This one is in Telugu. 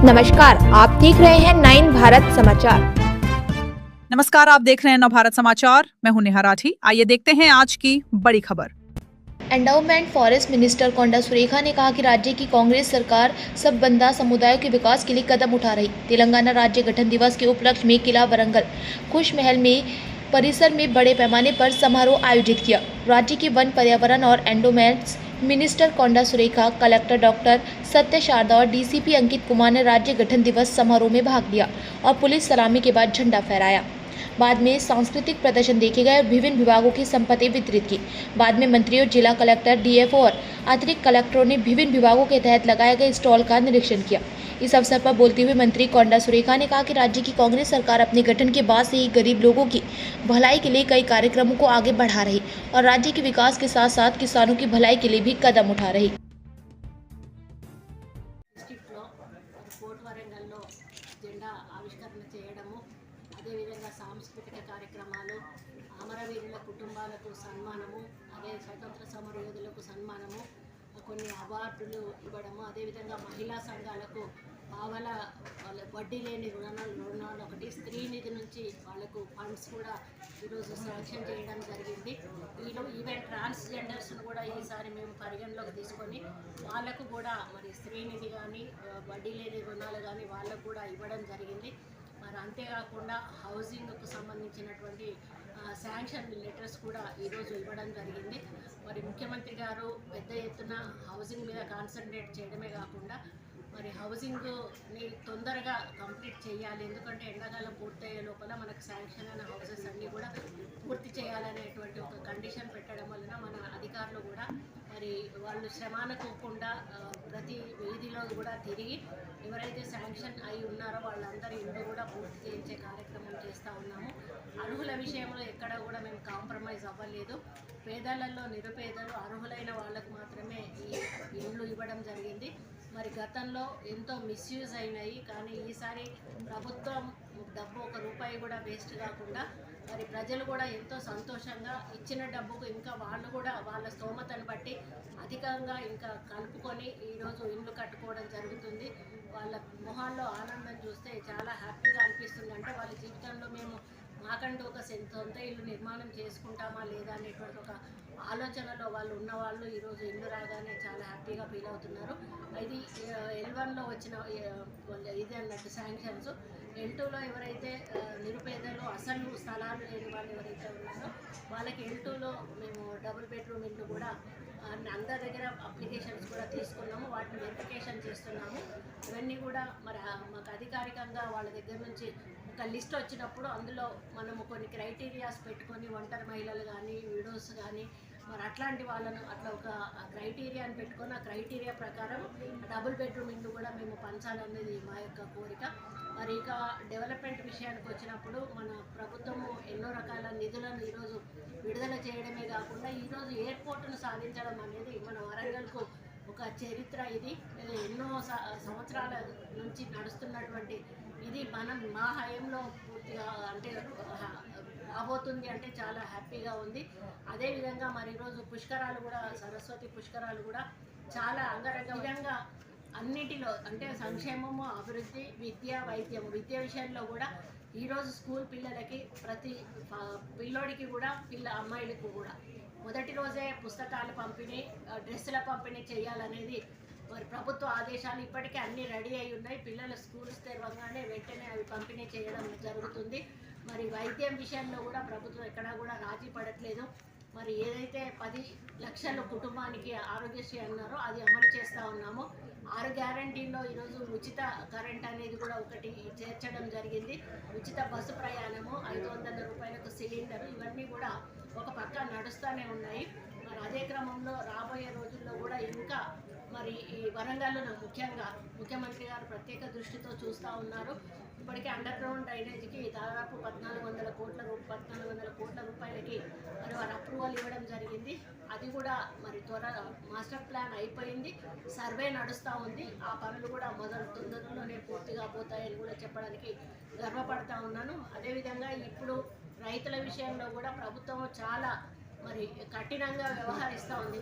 नमस्कार, आप देख रहे हैं 9 भारत समाचार। नमस्कार, आप देख रहे हैं नव भारत समाचार। मैं हूं नेहा राठी। आइए देखते हैं आज की बड़ी खबर। एंडाउमेंट फॉरेस्ट मिनिस्टर कोंडा सुरेखा ने कहा कि राज्य की कांग्रेस सरकार सब बंदा समुदाय के विकास के लिए कदम उठा रही। तेलंगाना राज्य गठन दिवस के उपलक्ष्य में किला वरंगल खुश महल में परिसर में बड़े पैमाने पर समारोह आयोजित किया। राज्य के वन, पर्यावरण और एंडोमेंट्स मिनिस्टर कोंडा सुरेखा, कलेक्टर डॉक्टर सत्य शारदा और डीसीपी अंकित कुमार ने राज्य गठन दिवस समारोह में भाग लिया और पुलिस सलामी के बाद झंडा फहराया। बाद में सांस्कृतिक प्रदर्शन देखे गए और विभिन्न विभागों की संपत्ति वितरित की। बाद में मंत्रियों, जिला कलेक्टर, डीएफओ और अतिरिक्त कलेक्टरों ने विभिन्न विभागों के तहत लगाए गए स्टॉल का निरीक्षण किया। इस अवसर पर बोलते हुए मंत्री कोंडा सुरेखा ने कहा कि राज्य की कांग्रेस सरकार अपने गठन के बाद से ही गरीब लोगों की भलाई के लिए कई कार्यक्रमों को आगे बढ़ा रही और राज्य के विकास के साथ साथ किसानों की भलाई के लिए भी कदम उठा रही। కోర్టు వరంగల్లో జెండా ఆవిష్కరణ చేయడము, అదేవిధంగా సాంస్కృతిక కార్యక్రమాలు, అమరవీరుల కుటుంబాలకు సన్మానము, అదే స్వతంత్ర సమరయోధులకు సన్మానము, కొన్ని అవార్డులు ఇవ్వడము, అదేవిధంగా మహిళా సంఘాలకు వాళ్ళ వడ్డీ లేని రుణాలు ఒకటి, స్త్రీ నిధి నుంచి వాళ్ళకు ఫండ్స్ కూడా ఈరోజు శాంక్షన్ చేయడం జరిగింది. ఈవెన్ ట్రాన్స్జెండర్స్ను కూడా ఈసారి మేము పరిగణలోకి తీసుకొని వాళ్ళకు కూడా మరి స్త్రీ నిధి కానీ వడ్డీ లేని రుణాలు కానీ వాళ్ళకు కూడా ఇవ్వడం జరిగింది. మరి అంతేకాకుండా హౌసింగ్కు సంబంధించినటువంటి శాంక్షన్ లెటర్స్ కూడా ఈరోజు ఇవ్వడం జరిగింది. మరి ముఖ్యమంత్రి గారు పెద్ద ఎత్తున హౌసింగ్ మీద కాన్సన్ట్రేట్ చేయడమే కాకుండా మరి హౌసింగ్ని తొందరగా కంప్లీట్ చేయాలి, ఎందుకంటే ఎండాకాలం పూర్తయ్యే లోపల మనకు శాంక్షన్ అయిన హౌసెస్ అన్నీ కూడా పూర్తి చేయాలనేటువంటి ఒక కండిషన్ పెట్టడం వలన మన అధికారులు కూడా మరి వాళ్ళు శ్రమానుకోకుండా ప్రతి వీధిలో కూడా తిరిగి ఎవరైతే శాంక్షన్ అయి ఉన్నారో వాళ్ళందరి ఇల్లు కూడా పూర్తి చేయించే కార్యక్రమం చేస్తూ ఉన్నాము. అర్హుల విషయంలో ఎక్కడ కూడా మేము కాంప్రమైజ్ అవ్వలేదు. పేదలలో నిరుపేదలు అర్హులైన వాళ్ళకు మాత్రమే ఈ ఇల్లు ఇవ్వడం జరిగింది. మరి గతంలో ఎంతో మిస్యూజ్ అయినాయి, కానీ ఈసారి ప్రభుత్వం డబ్బు ఒక రూపాయి కూడా వేస్ట్ కాకుండా మరి ప్రజలు కూడా ఎంతో సంతోషంగా ఇచ్చిన డబ్బుకు ఇంకా వాళ్ళు కూడా వాళ్ళ స్తోమతను బట్టి అధికంగా ఇంకా కలుపుకొని ఈరోజు ఇల్లు కట్టుకోవడం జరుగుతుంది. వాళ్ళ మొహాల్లో ఆనందం చూస్తే చాలా హ్యాపీగా అనిపిస్తుంది. అంటే వాళ్ళ జీవితంలో మేము మాకంటూ ఒక సొంత ఇల్లు నిర్మాణం చేసుకుంటామా లేదా అనేటువంటి ఒక ఆలోచనలో వాళ్ళు ఉన్నవాళ్ళు ఈరోజు ఇల్లు రాగానే చాలా హ్యాపీగా ఫీల్ అవుతున్నారు. ఇది L1లో వచ్చిన ఇది అన్నట్టు శాంక్షన్స్. L2లో ఎవరైతే నిరుపేదలు అసలు స్థలాలు లేని వాళ్ళు ఎవరైతే ఉన్నారో వాళ్ళకి L2లో మేము డబుల్ బెడ్రూమ్ ఇల్లు కూడా అందరి దగ్గర అప్లికేషన్స్ కూడా తీసుకున్నాము, వాటిని వెరిఫికేషన్ చేస్తున్నాము. ఇవన్నీ కూడా మరి మాకు అధికారికంగా వాళ్ళ దగ్గర నుంచి ఒక లిస్ట్ వచ్చినప్పుడు అందులో మనము కొన్ని క్రైటీరియాస్ పెట్టుకొని ఒంటరి మహిళలు కానీ విడోస్ కానీ మరి అట్లాంటి వాళ్ళను అట్లా ఒక క్రైటీరియాని పెట్టుకొని ఆ క్రైటీరియా ప్రకారం డబుల్ బెడ్రూమ్ ఇల్లు కూడా మేము పంచాలనేది మా యొక్క కోరిక. మరి ఇక డెవలప్మెంట్ విషయానికి వచ్చినప్పుడు మన ప్రభుత్వము ఎన్నో రకాల నిధులను ఈరోజు విడుదల చేయడమే కాకుండా ఈరోజు ఎయిర్పోర్టును సాధించడం అనేది మన వరంగల్కు ఒక చరిత్ర. ఇది ఎన్నో సంవత్సరాల నుంచి నడుస్తున్నటువంటి ఇది మా హయాంలో పూర్తిగా అంటే రాబోతుంది అంటే చాలా హ్యాపీగా ఉంది. అదేవిధంగా మరి ఈరోజు పుష్కరాలు కూడా, సరస్వతి పుష్కరాలు కూడా చాలా అంగరంగ అన్నిటిలో అంటే సంక్షేమము, అభివృద్ధి, విద్య, వైద్యం, విద్య విషయంలో కూడా ఈరోజు స్కూల్ పిల్లలకి ప్రతి పిల్లోడికి కూడా అమ్మాయిలకు కూడా మొదటి రోజే పుస్తకాల పంపిణీ, డ్రెస్సుల పంపిణీ చేయాలనేది మరి ప్రభుత్వ ఆదేశాలు ఇప్పటికే అన్నీ రెడీ అయి ఉన్నాయి. పిల్లల స్కూల్స్ తెరవగానే వెంటనే అవి పంపిణీ చేయడం జరుగుతుంది. మరి వైద్యం విషయంలో కూడా ప్రభుత్వం ఎక్కడా కూడా రాజీ పడట్లేదు. మరి ఏదైతే 10 లక్షల కుటుంబానికి ఆరోగ్యశ్రీ అన్నారో అది అమలు చేస్తూ ఉన్నాము. 6 గ్యారంటీల్లో ఈరోజు ఉచిత కరెంట్ అనేది కూడా ఒకటి చేర్చడం జరిగింది. ఉచిత బస్సు ప్రయాణము, 500 రూపాయలకు సిలిండర్, ఇవన్నీ కూడా ఒక పక్క నడుస్తూనే ఉన్నాయి. మరి అదే క్రమంలో రాబోయే రోజుల్లో కూడా ఇంకా మరి ఈ వరంగల్ను ముఖ్యంగా ముఖ్యమంత్రి గారు ప్రత్యేక దృష్టితో చూస్తూ ఉన్నారు. ఇప్పటికే అండర్ గ్రౌండ్ డ్రైనేజీకి దాదాపు 1400 కోట్ల రూపాయలకి మరి వారు అప్రూవల్ ఇవ్వడం జరిగింది. అది కూడా మరి మాస్టర్ ప్లాన్ అయిపోయింది, సర్వే నడుస్తూ ఉంది. ఆ పనులు కూడా తొందరలోనే పూర్తిగా పోతాయని కూడా చెప్పడానికి గర్వపడతా ఉన్నాను. అదేవిధంగా ఇప్పుడు రైతుల విషయంలో కూడా ప్రభుత్వం చాలా మరి కఠినంగా వ్యవహరిస్తూ ఉంది.